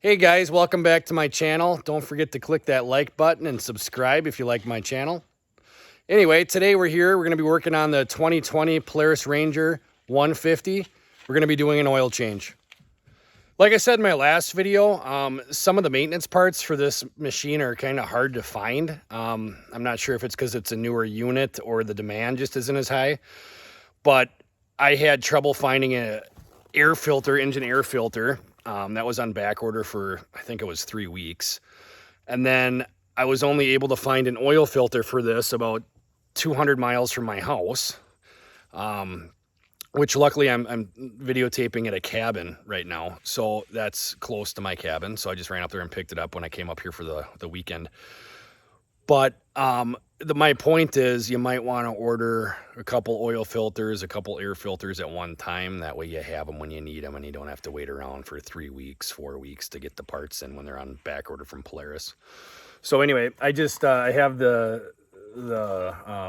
Hey guys, welcome back to my channel. Don't forget to click that like button and subscribe if you like my channel. Anyway, today we're going to be working on the 2020 Polaris Ranger 150. We're going to be doing an oil change. Like I said in my last video, some of the maintenance parts for this machine are kind of hard to find. I'm not sure if it's because it's a newer unit or the demand just isn't as high, but I had trouble finding an air filter, engine air filter. That was on back order for, I think it was 3 weeks. And then I was only able to find an oil filter for this about 200 miles from my house, which luckily I'm videotaping at a cabin right now. So that's close to my cabin. So I just ran up there and picked it up when I came up here for the weekend. But my point is you might want to order a couple oil filters, a couple air filters at one time. That way you have them when you need them and you don't have to wait around for 3 weeks, 4 weeks to get the parts in when they're on back order from Polaris. So anyway, I have the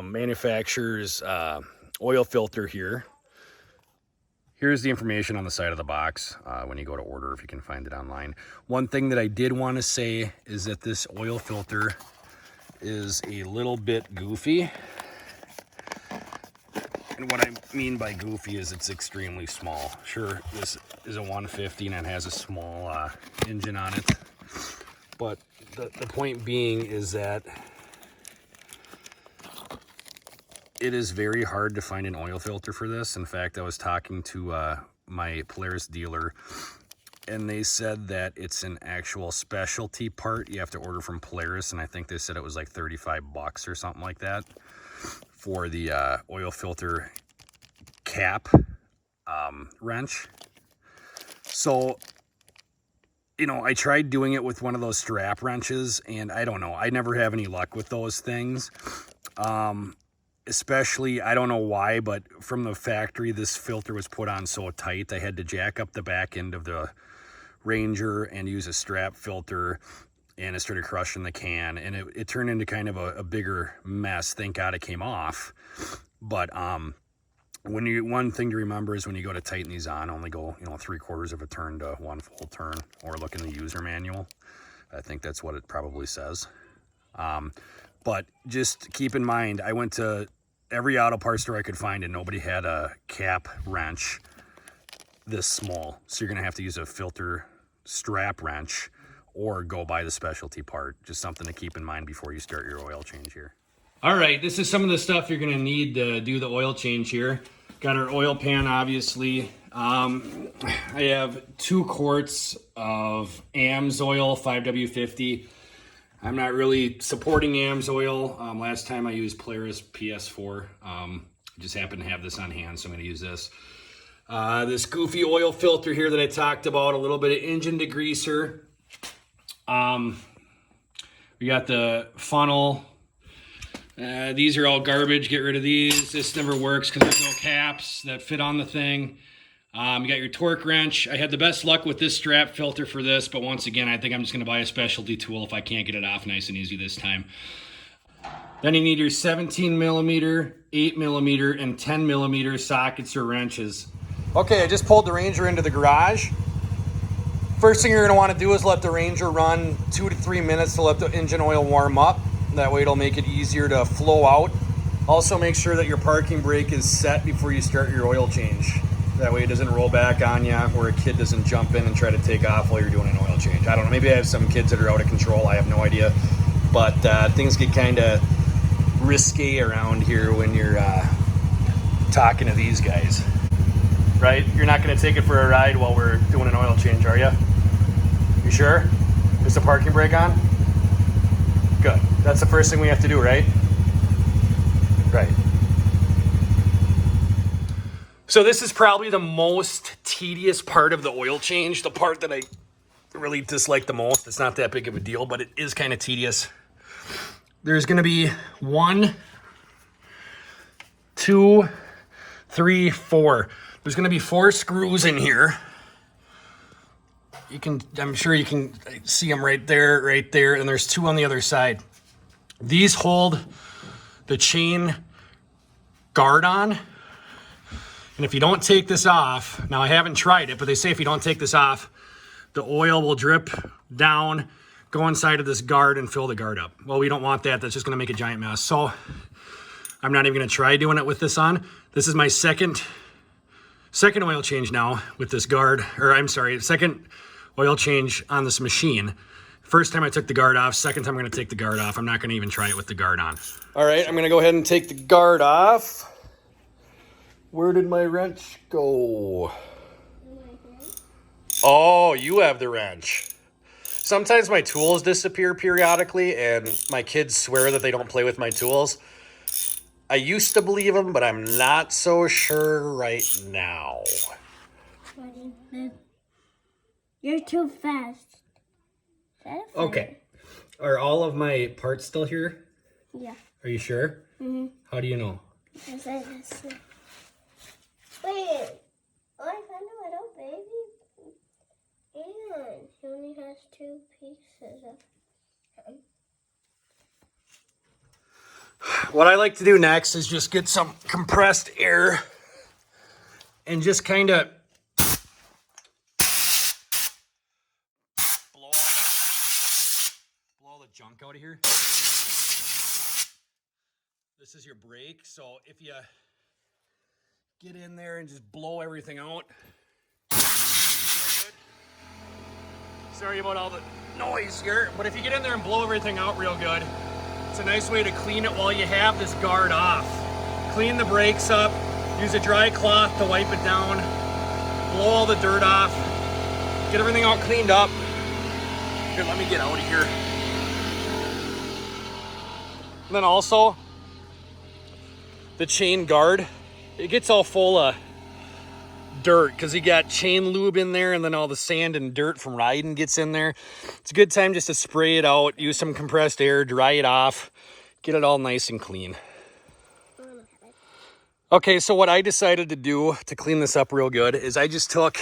manufacturer's oil filter here. Here's the information on the side of the box when you go to order, if you can find it online. One thing that I did want to say is that this oil filter is a little bit goofy. And what I mean by goofy is it's extremely small. Sure, this is a 150 and it has a small engine on it. But the point being is that it is very hard to find an oil filter for this. In fact, I was talking to my Polaris dealer, and they said that it's an actual specialty part you have to order from Polaris, and I think they said it was like 35 bucks or something like that for the oil filter cap wrench. So, you know, I tried doing it with one of those strap wrenches, and I don't know, I never have any luck with those things. Especially, I don't know why, but from the factory, this filter was put on so tight, I had to jack up the back end of the Ranger and use a strap filter, and it started crushing the can, and it turned into kind of a bigger mess. Thank God it came off. But one thing to remember is when you go to tighten these on, only go 3/4 of a turn to 1 full turn, or look in the user manual. I think that's what it probably says. But just keep in mind, I went to every auto parts store I could find, and nobody had a cap wrench this small. So you're gonna have to use a filter strap wrench or go buy the specialty part. Just something to keep in mind before you start your oil change here. All right, this is some of the stuff you're gonna need to do the oil change here. Got our oil pan, obviously. I have 2 quarts of AMSOIL 5W50. I'm not really supporting AMSOIL. Last time I used Polaris PS4. I just happen to have this on hand, so I'm gonna use this. This goofy oil filter here that I talked about, a little bit of engine degreaser. We got the funnel. These are all garbage, get rid of these. This never works because there's no caps that fit on the thing. You got your torque wrench. I had the best luck with this strap filter for this, but once again, I think I'm just gonna buy a specialty tool if I can't get it off nice and easy this time. Then you need your 17mm, 8mm, and 10mm sockets or wrenches. Okay, I just pulled the Ranger into the garage. First thing you're gonna wanna do is let the Ranger run 2 to 3 minutes to let the engine oil warm up. That way it'll make it easier to flow out. Also make sure that your parking brake is set before you start your oil change. That way it doesn't roll back on you, or a kid doesn't jump in and try to take off while you're doing an oil change. I don't know, maybe I have some kids that are out of control, I have no idea. But things get kinda risque around here when you're talking to these guys. Right? You're not going to take it for a ride while we're doing an oil change, are you? You sure? Is the parking brake on? Good. That's the first thing we have to do, right? Right. So this is probably the most tedious part of the oil change, the part that I really dislike the most. It's not that big of a deal, but it is kind of tedious. There's going to be 1, 2, 3, 4. There's going to be 4 screws in here. I'm sure you can see them right there, and there's 2 on the other side. These hold the chain guard on. And if you don't take this off, now I haven't tried it, but they say if you don't take this off, the oil will drip down, go inside of this guard and fill the guard up. Well, we don't want that. That's just gonna make a giant mess. So I'm not even gonna try doing it with this on. This is my second oil change now with this guard, or I'm sorry, second oil change on this machine. First time I took the guard off, second time I'm gonna take the guard off. I'm not gonna even try it with the guard on. All right, I'm gonna go ahead and take the guard off. Where did my wrench go? Oh, you have the wrench. Sometimes my tools disappear periodically and my kids swear that they don't play with my tools. I used to believe them, but I'm not so sure right now. You're too fast. Okay. Are all of my parts still here? Yeah. Are you sure? Mm-hmm. How do you know? Because I just... Wait. Oh, I found a little baby. And he only has 2 pieces of him. What I like to do next is just get some compressed air and just kind of blow all the junk out of here. This is your brake, so if you get in there and just blow everything out. Very good. Sorry about all the noise here, but if you get in there and blow everything out real good, it's a nice way to clean it while you have this guard off. Clean the brakes up, use a dry cloth to wipe it down, blow all the dirt off, get everything all cleaned up. Here, let me get out of here. And then also, the chain guard, it gets all full of dirt because you got chain lube in there and then all the sand and dirt from riding gets in there. It's a good time just to spray it out, use some compressed air, dry it off, get it all nice and clean. Okay, so what I decided to do to clean this up real good is I just took,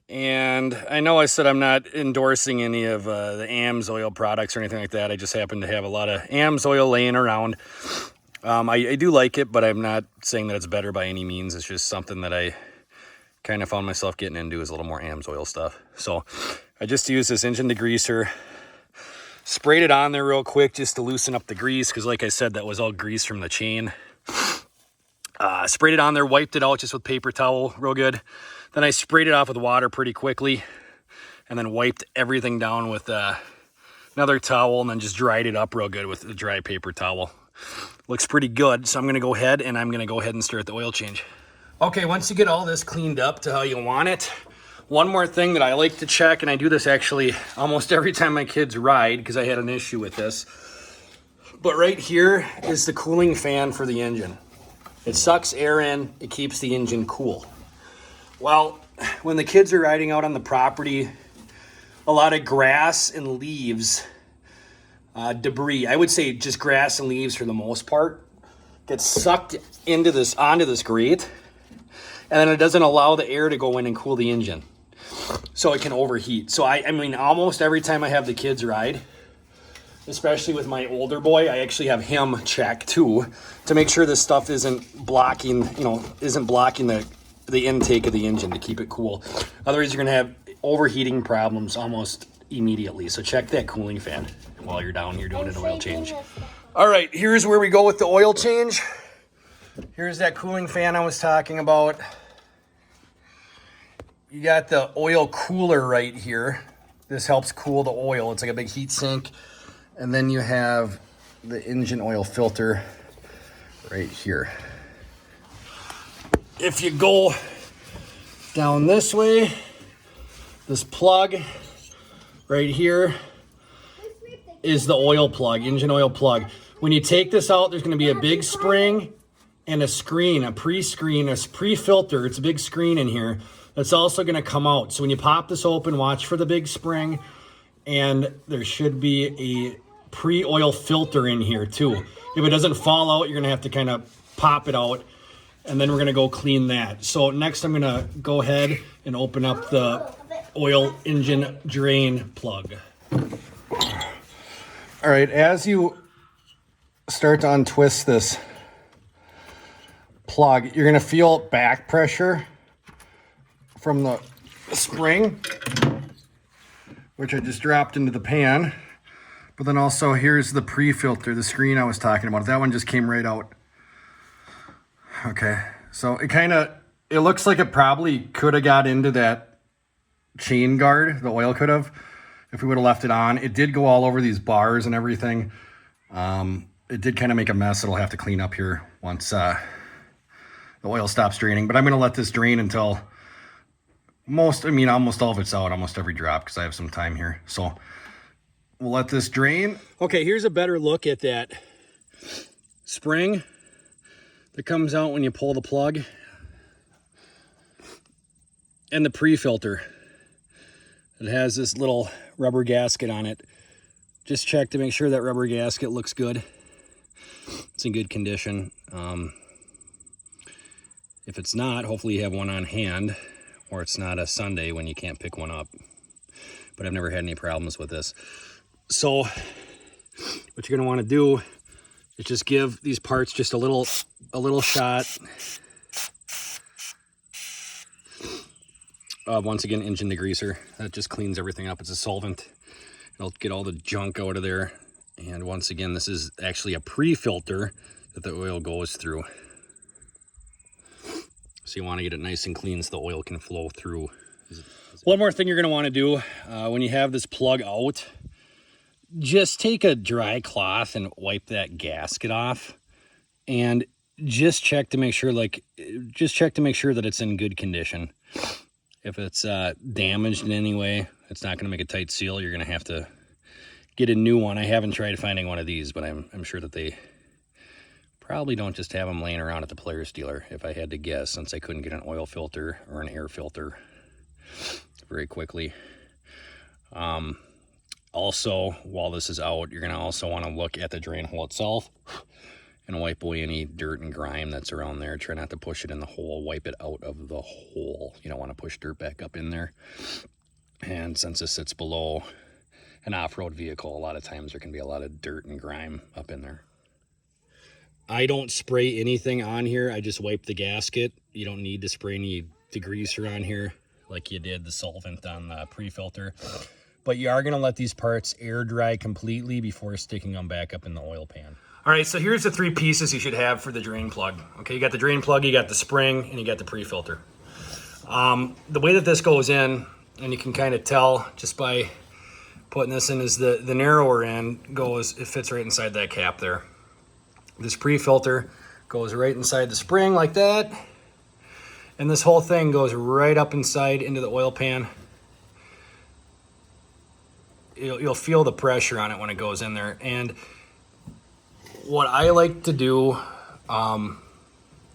and I know I said I'm not endorsing any of the AMS oil products or anything like that. I just happen to have a lot of AMS oil laying around. I do like it, but I'm not saying that it's better by any means. It's just something that I kind of found myself getting into is a little more AMS oil stuff. So I just used this engine degreaser, sprayed it on there real quick just to loosen up the grease because like I said, that was all grease from the chain. Sprayed it on there, wiped it out just with paper towel real good. Then I sprayed it off with water pretty quickly and then wiped everything down with another towel and then just dried it up real good with a dry paper towel. Looks pretty good, so I'm going to go ahead and start the oil change. Okay, once you get all this cleaned up to how you want it, one more thing that I like to check, and I do this actually almost every time my kids ride because I had an issue with this, but right here is the cooling fan for the engine. It sucks air in, it keeps the engine cool. Well, when the kids are riding out on the property, a lot of grass and leaves, debris, I would say just grass and leaves for the most part, gets sucked onto this grate, and then it doesn't allow the air to go in and cool the engine. So it can overheat. So I mean, almost every time I have the kids ride, especially with my older boy, I actually have him check too, to make sure this stuff isn't blocking the intake of the engine to keep it cool. Otherwise, you're gonna have overheating problems almost immediately. So check that cooling fan while you're down here doing an oil change. All right, here's where we go with the oil change. Here's that cooling fan I was talking about. You got the oil cooler right here. This helps cool the oil. It's like a big heat sink. And then you have the engine oil filter right here. If you go down this way, this plug right here is the oil plug, engine oil plug. When you take this out, there's going to be a big spring and a screen, a pre-filter. It's a big screen in here that's also going to come out. So when you pop this open, watch for the big spring, and there should be a pre-oil filter in here too. If it doesn't fall out, you're going to have to kind of pop it out, and then we're going to go clean that. So next I'm going to go ahead and open up the oil engine drain plug. All right, as you start to untwist this plug, you're going to feel back pressure from the spring, which I just dropped into the pan. But then also here's the pre-filter, the screen I was talking about. That one just came right out. Okay, so it looks like it probably could have got into that chain guard. The oil could have, if we would have left it on. It did go all over these bars and everything. It did kind of make a mess. It'll have to clean up here once the oil stops draining. But I'm going to let this drain until almost all of it's out, almost every drop, because I have some time here. So we'll let this drain. Okay, here's a better look at that spring that comes out when you pull the plug. And the pre-filter. It has this little rubber gasket on it. Just check to make sure that rubber gasket looks good. It's in good condition. If it's not, hopefully you have one on hand, or it's not a Sunday when you can't pick one up. But I've never had any problems with this. So what you're gonna wanna do is just give these parts just a little shot of, once again, engine degreaser. That just cleans everything up. It's a solvent. It'll get all the junk out of there. And once again, this is actually a pre-filter that the oil goes through. So you want to get it nice and clean so the oil can flow through. One more thing you're going to want to do when you have this plug out, just take a dry cloth and wipe that gasket off, and just check to make sure, that it's in good condition. If it's damaged in any way, it's not going to make a tight seal. You're going to have to get a new one. I haven't tried finding one of these, but I'm sure that they probably don't just have them laying around at the Polaris dealer, if I had to guess, since I couldn't get an oil filter or an air filter very quickly. Also, while this is out, you're going to also want to look at the drain hole itself and wipe away any dirt and grime that's around there. Try not to push it in the hole. Wipe it out of the hole. You don't want to push dirt back up in there. And since this sits below an off-road vehicle, a lot of times there can be a lot of dirt and grime up in there. I don't spray anything on here. I just wipe the gasket. You don't need to spray any degreaser on here like you did the solvent on the pre-filter. But you are going to let these parts air dry completely before sticking them back up in the oil pan. All right, so here's the three pieces you should have for the drain plug. Okay, you got the drain plug, you got the spring, and you got the pre-filter. The way that this goes in, and you can kind of tell just by putting this in, is the narrower end it fits right inside that cap there. This pre-filter goes right inside the spring like that. And this whole thing goes right up inside into the oil pan. You'll feel the pressure on it when it goes in there. And what I like to do, and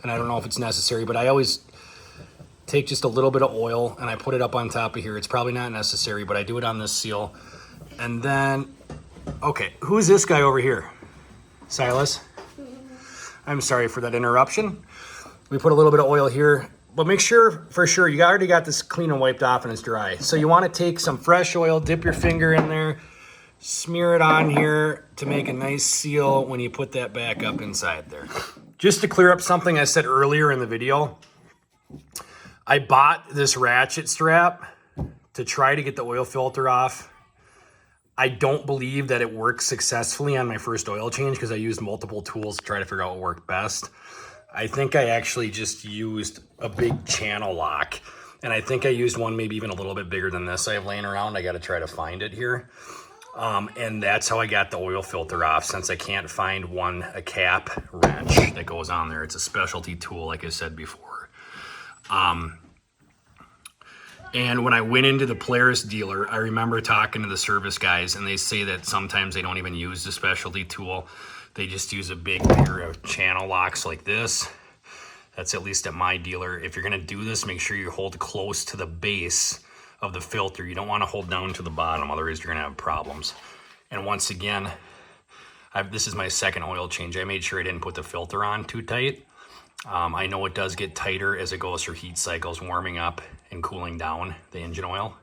I don't know if it's necessary, but I always take just a little bit of oil and I put it up on top of here. It's probably not necessary, but I do it on this seal. And then, okay, who's this guy over here? Silas? I'm sorry for that interruption. We put a little bit of oil here, but make sure, for sure, you already got this clean and wiped off and it's dry. So you want to take some fresh oil, dip your finger in there, smear it on here to make a nice seal when you put that back up inside there. Just to clear up something I said earlier in the video, I bought this ratchet strap to try to get the oil filter off. I don't believe that it worked successfully on my first oil change because I used multiple tools to try to figure out what worked best. I think I actually just used a big channel lock, and I think I used one maybe even a little bit bigger than this I have laying around. I got to try to find it here. And that's how I got the oil filter off, since I can't find a cap wrench that goes on there. It's a specialty tool, like I said before. And when I went into the Polaris dealer, I remember talking to the service guys, and they say that sometimes they don't even use the specialty tool. They just use a big pair of channel locks like this. That's at least at my dealer. If you're gonna do this, make sure you hold close to the base of the filter. You don't wanna hold down to the bottom, otherwise you're gonna have problems. And once again, this is my second oil change. I made sure I didn't put the filter on too tight. I know it does get tighter as it goes through heat cycles, warming up and cooling down the engine oil.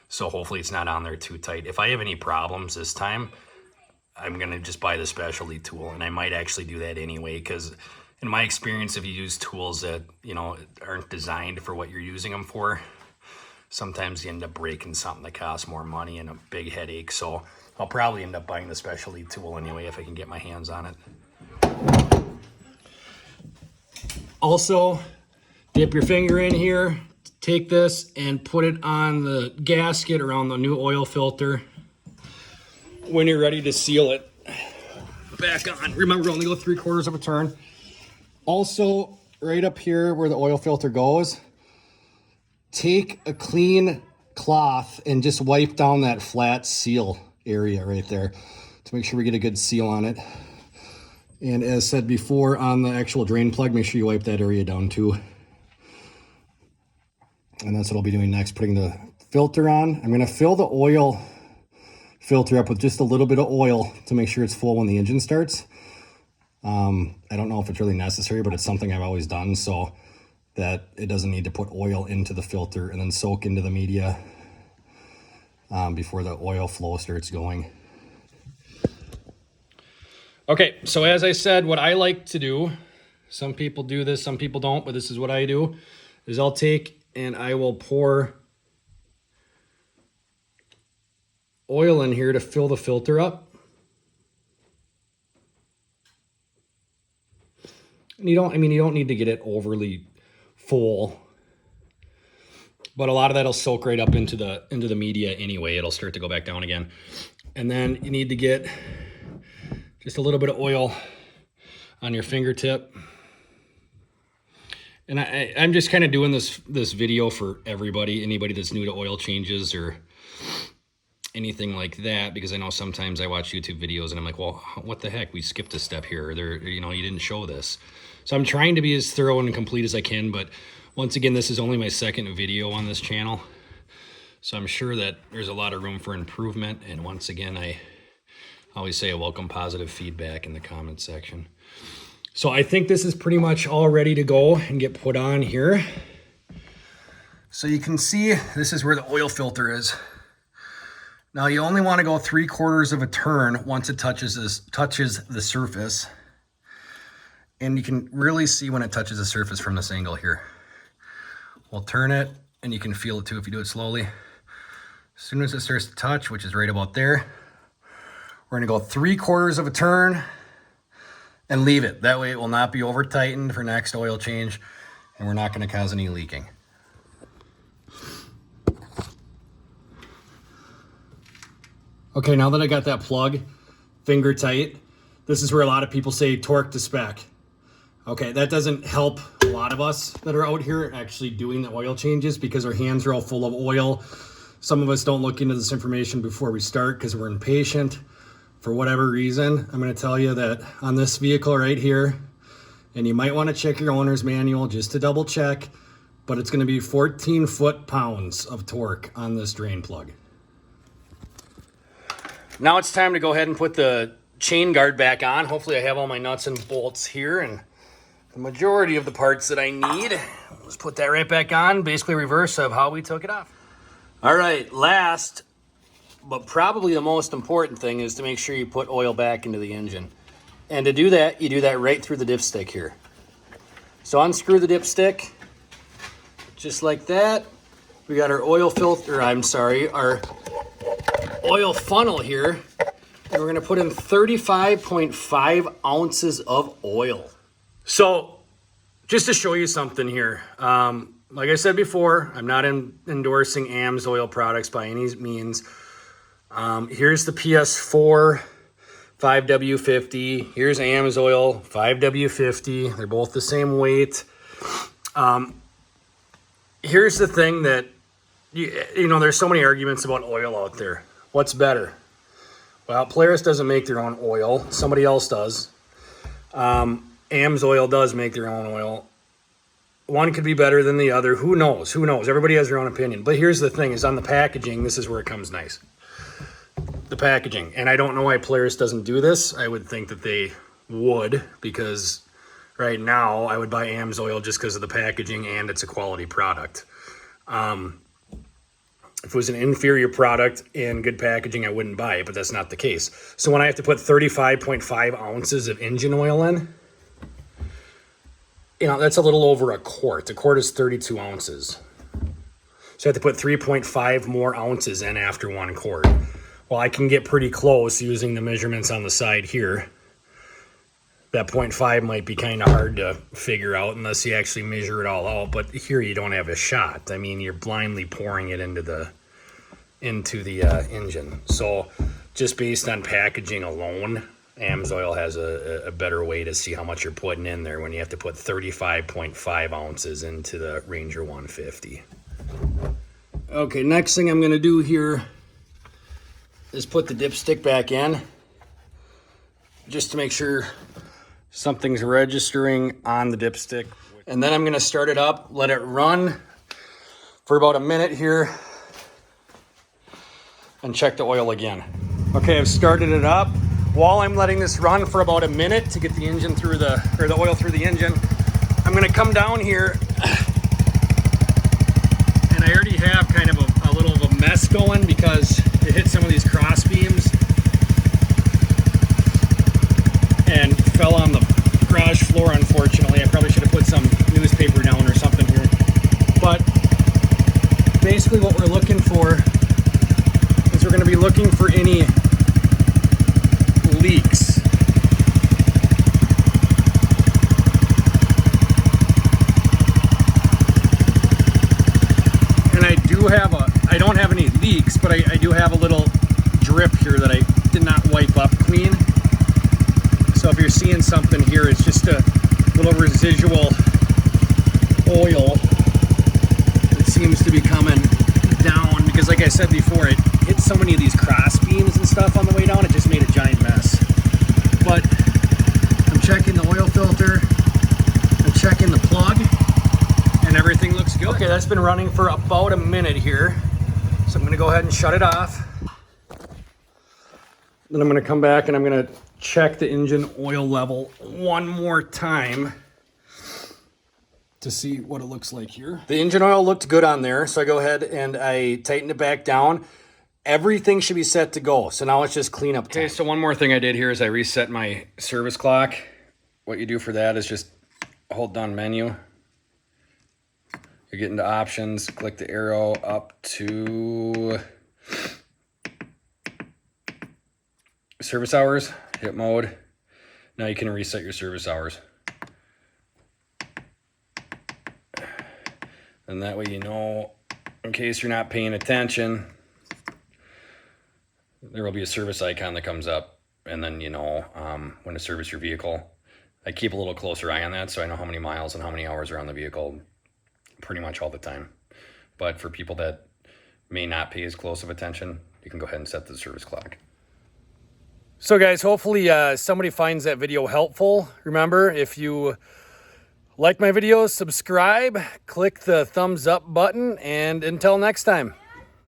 So hopefully it's not on there too tight. If I have any problems this time, I'm gonna just buy the specialty tool, and I might actually do that anyway, because in my experience, if you use tools that, aren't designed for what you're using them for, sometimes you end up breaking something that costs more money and a big headache. So I'll probably end up buying the specialty tool anyway if I can get my hands on it. Also, dip your finger in here, take this and put it on the gasket around the new oil filter. When you're ready to seal it back on, remember, only go 3/4 of a turn. Also, right up here where the oil filter goes, take a clean cloth and just wipe down that flat seal area right there to make sure we get a good seal on it. And as said before, on the actual drain plug, make sure you wipe that area down too. And that's what I'll be doing next, putting the filter on. I'm gonna fill the oil filter up with just a little bit of oil to make sure it's full when the engine starts. I don't know if it's really necessary, but it's something I've always done so that it doesn't need to put oil into the filter and then soak into the media before the oil flow starts going. Okay, so as I said, what I like to do, some people do this, some people don't, but this is what I do, is I'll take and I will pour oil in here to fill the filter up. And you don't need to get it overly full, but a lot of that'll soak right up into the media anyway. It'll start to go back down again. And then you need to get just a little bit of oil on your fingertip. And I'm just kind of doing this video for everybody, anybody that's new to oil changes or anything like that, because I know sometimes I watch YouTube videos and I'm like, well, what the heck? We skipped a step here. You didn't show this. So I'm trying to be as thorough and complete as I can, but once again, this is only my second video on this channel. So I'm sure that there's a lot of room for improvement. And once again, I always say I welcome positive feedback in the comment section. So I think this is pretty much all ready to go and get put on here. So you can see this is where the oil filter is. Now you only want to go 3/4 of a turn once it touches the surface. And you can really see when it touches the surface from this angle here. We'll turn it and you can feel it too if you do it slowly. As soon as it starts to touch, which is right about there, we're gonna go 3/4 of a turn and leave it. That way it will not be over tightened for next oil change and we're not gonna cause any leaking. Okay, now that I got that plug finger tight, this is where a lot of people say torque to spec. Okay, that doesn't help a lot of us that are out here actually doing the oil changes because our hands are all full of oil. Some of us don't look into this information before we start because we're impatient for whatever reason. I'm gonna tell you that on this vehicle right here, and you might wanna check your owner's manual just to double check, but it's gonna be 14 foot-pounds of torque on this drain plug. Now it's time to go ahead and put the chain guard back on. Hopefully I have all my nuts and bolts here and the majority of the parts that I need. Let's put that right back on, basically reverse of how we took it off. All right, last, but probably the most important thing is to make sure you put oil back into the engine. And to do that, you do that right through the dipstick here. So unscrew the dipstick, just like that. We got our oil filter, our oil funnel here. And we're gonna put in 35.5 ounces of oil. So just to show you something here, like I said before, I'm not endorsing AMS oil products by any means. Here's the PS4 5W50. Here's AMS oil 5W50. They're both the same weight. Here's the thing that, there's so many arguments about oil out there. What's better? Well, Polaris doesn't make their own oil. Somebody else does. AMS oil does make their own oil. One could be better than the other. Who knows? Who knows? Everybody has their own opinion. But here's the thing, is on the packaging, this is where it comes nice. The packaging. And I don't know why Polaris doesn't do this. I would think that they would, because right now I would buy AMS oil just because of the packaging and it's a quality product. If it was an inferior product and good packaging, I wouldn't buy it, but that's not the case. So when I have to put 35.5 ounces of engine oil in, that's a little over a quart. A quart is 32 ounces. So I have to put 3.5 more ounces in after 1 quart. Well, I can get pretty close using the measurements on the side here. That 0.5 might be kind of hard to figure out unless you actually measure it all out. But here you don't have a shot. I mean, you're blindly pouring it into the engine. So just based on packaging alone, AMSOIL has a better way to see how much you're putting in there when you have to put 35.5 ounces into the Ranger 150. Okay, next thing I'm going to do here is put the dipstick back in just to make sure something's registering on the dipstick. And then I'm going to start it up, let it run for about a minute here, and check the oil again. Okay, I've started it up. While I'm letting this run for about a minute to get the engine through the oil through the engine, I'm going to come down here, and I already have kind of a little of a mess going because it hit some of these cross beams and fell on the garage floor, unfortunately. I probably should have put some newspaper down or something here. But basically what we're looking for is we're going to be looking for any leaks. And I don't have any leaks, but I do have a little drip here that I did not wipe up clean. So if you're seeing something here, it's just a little residual oil that seems to be coming down because, like I said before, it hit so many of these cross beams and stuff on the way down, it just made a giant mess. But I'm checking the oil filter, I'm checking the plug, and everything looks good. Okay, that's been running for about a minute here, so I'm going to go ahead and shut it off. Then I'm going to come back and I'm going to check the engine oil level one more time to see what it looks like here. The engine oil looked good on there, so I go ahead and I tighten it back down. Everything should be set to go, so now it's just clean up time. Okay, so one more thing I did here is I reset my service clock. What you do for that is just hold down menu. You get into options, click the arrow up to service hours, hit mode. Now you can reset your service hours. And that way you know, in case you're not paying attention, there will be a service icon that comes up, and then you know when to service your vehicle. I keep a little closer eye on that so I know how many miles and how many hours are on the vehicle pretty much all the time. But for people that may not pay as close of attention, you can go ahead and set the service clock. So guys, hopefully somebody finds that video helpful. Remember, if you like my videos, subscribe, click the thumbs up button, and until next time.